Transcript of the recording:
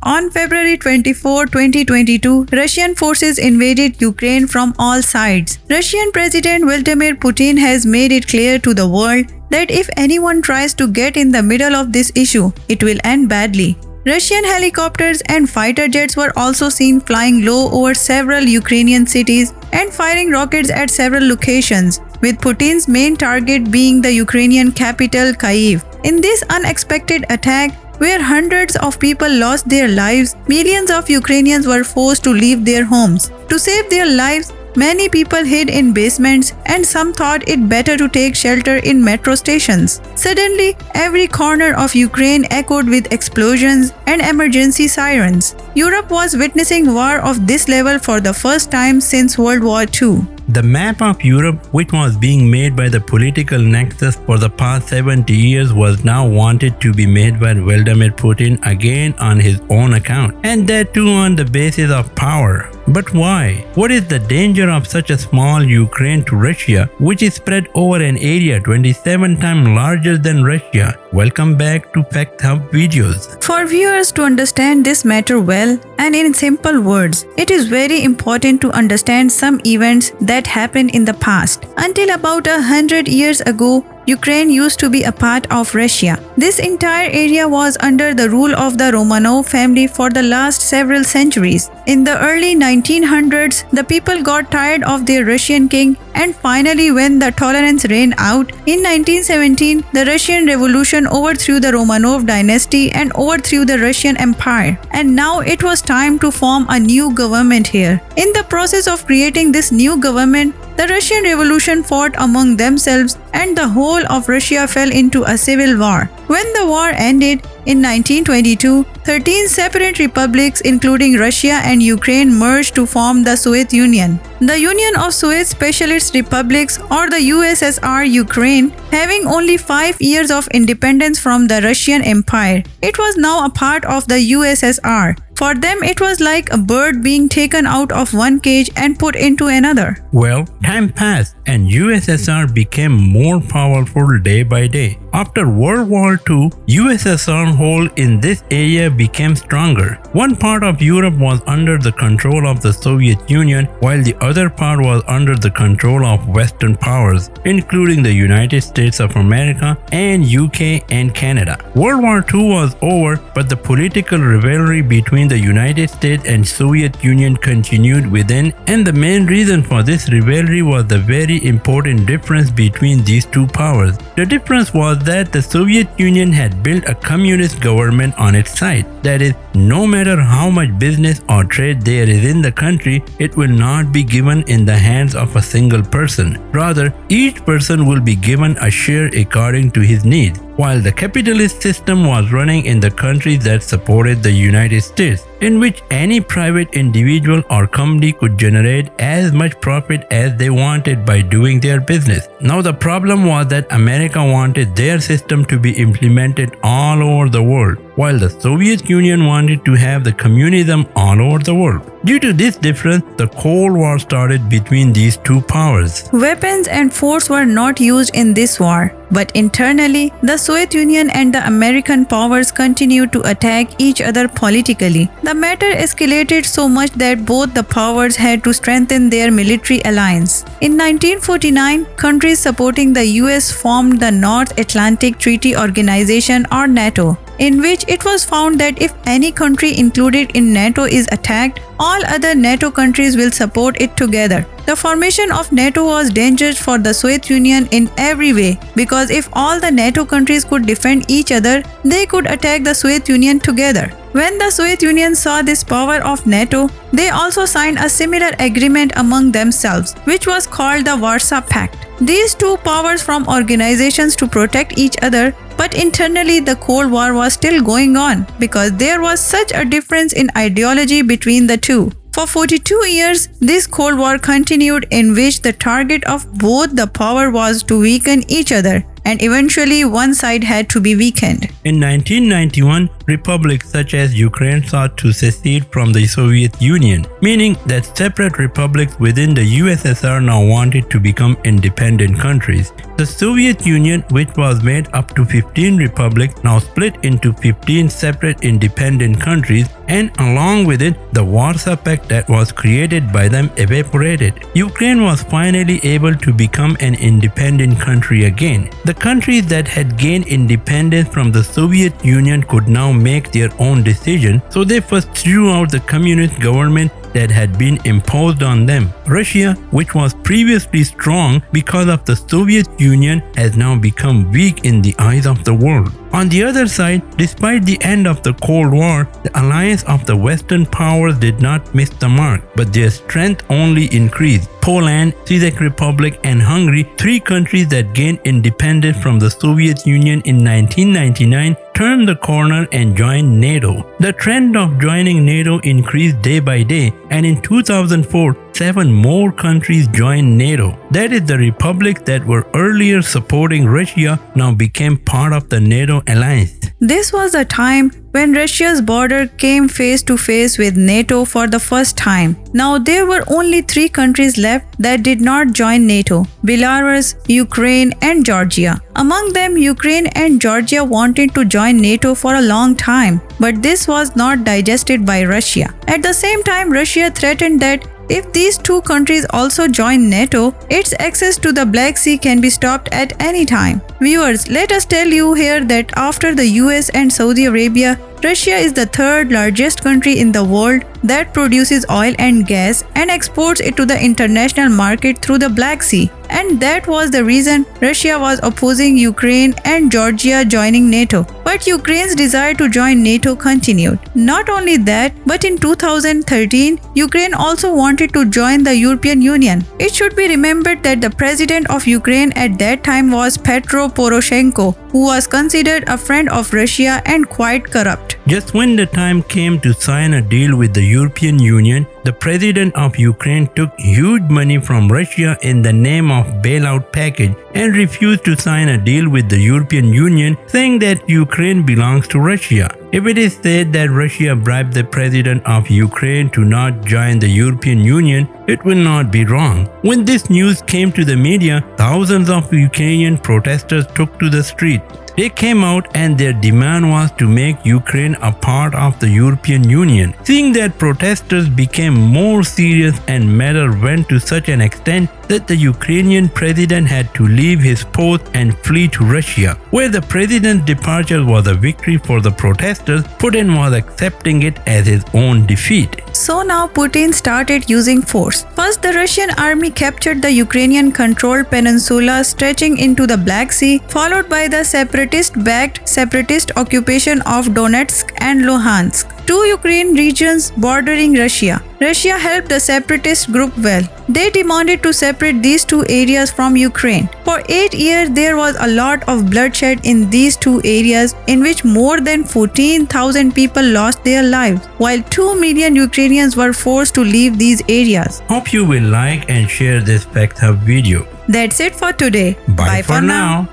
On February 24, 2022, Russian forces invaded Ukraine from all sides. Russian President Vladimir Putin has made it clear to the world that if anyone tries to get in the middle of this issue, it will end badly. Russian helicopters and fighter jets were also seen flying low over several Ukrainian cities and firing rockets at several locations, with Putin's main target being the Ukrainian capital Kyiv. In this unexpected attack, where hundreds of people lost their lives, millions of Ukrainians were forced to leave their homes. To save their lives, many people hid in basements and some thought it better to take shelter in metro stations. Suddenly, every corner of Ukraine echoed with explosions and emergency sirens. Europe was witnessing war of this level for the first time since World War II. The map of Europe, which was being made by the political nexus for the past 70 years, was now wanted to be made by Vladimir Putin again on his own account, and that too on the basis of power. But why? What is the danger of such a small Ukraine to Russia, which is spread over an area 27 times larger than Russia? Welcome back to Fact Hub videos. For viewers to understand this matter well and in simple words, it is very important to understand some events that happened in the past. Until about 100 years ago, Ukraine used to be a part of Russia. This entire area was under the rule of the Romanov family for the last several centuries. In the early 1900s, the people got tired of their Russian king, and finally when the tolerance ran out, in 1917, the Russian Revolution overthrew the Romanov dynasty and overthrew the Russian Empire. And now it was time to form a new government here. In the process of creating this new government, the Russian Revolution fought among themselves and the whole of Russia fell into a civil war. When the war ended in 1922, 13 separate republics including Russia and Ukraine merged to form the Soviet Union. The Union of Soviet Socialist Republics, or the USSR Ukraine, having only 5 years of independence from the Russian Empire, it was now a part of the USSR. For them, it was like a bird being taken out of one cage and put into another. Well, time passed and USSR became more powerful day by day. After World War II, USSR hold in this area became stronger. One part of Europe was under the control of the Soviet Union, while the other part was under the control of Western powers, including the United States of America and UK and Canada. World War II was over, but the political rivalry between the United States and Soviet Union continued within, and the main reason for this rivalry was the very important difference between these two powers. The difference was that the Soviet Union had built a communist government on its side. That is, no matter how much business or trade there is in the country, it will not be given in the hands of a single person. Rather, each person will be given a share according to his needs. While the capitalist system was running in the countries that supported the United States, in which any private individual or company could generate as much profit as they wanted by doing their business. Now the problem was that America wanted their system to be implemented all over the world, while the Soviet Union wanted to have the communism all over the world. Due to this difference, the Cold War started between these two powers. Weapons and force were not used in this war, but internally, the Soviet Union and the American powers continued to attack each other politically. The matter escalated so much that both the powers had to strengthen their military alliance. In 1949, countries supporting the US formed the North Atlantic Treaty Organization, or NATO, in which it was found that if any country included in NATO is attacked, all other NATO countries will support it together. The formation of NATO was dangerous for the Soviet Union in every way, because if all the NATO countries could defend each other, they could attack the Soviet Union together. When the Soviet Union saw this power of NATO, they also signed a similar agreement among themselves, which was called the Warsaw Pact. These two powers formed organizations to protect each other, but internally the Cold War was still going on because there was such a difference in ideology between the two. For 42 years, this Cold War continued, in which the target of both the power was to weaken each other, and eventually one side had to be weakened. In 1991, republics such as Ukraine sought to secede from the Soviet Union, meaning that separate republics within the USSR now wanted to become independent countries. The Soviet Union, which was made up to 15 republics, now split into 15 separate independent countries, and along with it, the Warsaw Pact that was created by them evaporated. Ukraine was finally able to become an independent country again. The countries that had gained independence from the Soviet Union could now make their own decision, so they first threw out the communist government that had been imposed on them. Russia, which was previously strong because of the Soviet Union, has now become weak in the eyes of the world. On the other side, despite the end of the Cold War, the alliance of the Western powers did not miss the mark, but their strength only increased. Poland, Czech Republic, and Hungary, three countries that gained independence from the Soviet Union in 1999, turned the corner and joined NATO. The trend of joining NATO increased day by day, and in 2004, 7 more countries joined NATO. That is, the republics that were earlier supporting Russia now became part of the NATO alliance. This was the time when Russia's border came face to face with NATO for the first time. Now there were only 3 countries left that did not join NATO: Belarus, Ukraine, and Georgia. Among them, Ukraine and Georgia wanted to join NATO for a long time, but this was not digested by Russia. At the same time, Russia threatened that if these 2 countries also join NATO, its access to the Black Sea can be stopped at any time. Viewers, let us tell you here that after the US and Saudi Arabia, Russia is the 3rd largest country in the world that produces oil and gas and exports it to the international market through the Black Sea. And that was the reason Russia was opposing Ukraine and Georgia joining NATO. But Ukraine's desire to join NATO continued. Not only that, but in 2013, Ukraine also wanted to join the European Union. It should be remembered that the president of Ukraine at that time was Petro Poroshenko, who was considered a friend of Russia and quite corrupt. Just when the time came to sign a deal with the European Union, the president of Ukraine took huge money from Russia in the name of bailout package and refused to sign a deal with the European Union, saying that Ukraine belongs to Russia. If it is said that Russia bribed the president of Ukraine to not join the European Union, it will not be wrong. When this news came to the media, thousands of Ukrainian protesters took to the street. They came out and their demand was to make Ukraine a part of the European Union. Seeing that protesters became more serious and matter went to such an extent that the Ukrainian president had to leave his post and flee to Russia. Where the president's departure was a victory for the protesters, Putin was accepting it as his own defeat. So now Putin started using force. First, the Russian army captured the Ukrainian-controlled peninsula stretching into the Black Sea, followed by the separatist-backed separatist occupation of Donetsk and Luhansk, 2 Ukraine regions bordering Russia. Russia helped the separatist group well. They demanded to separate these 2 areas from Ukraine. For 8 years, there was a lot of bloodshed in these 2 areas, in which more than 14,000 people lost their lives, while 2 million Ukrainians were forced to leave these areas. Hope you will like and share this Fact Hub video. That's it for today. Bye for now.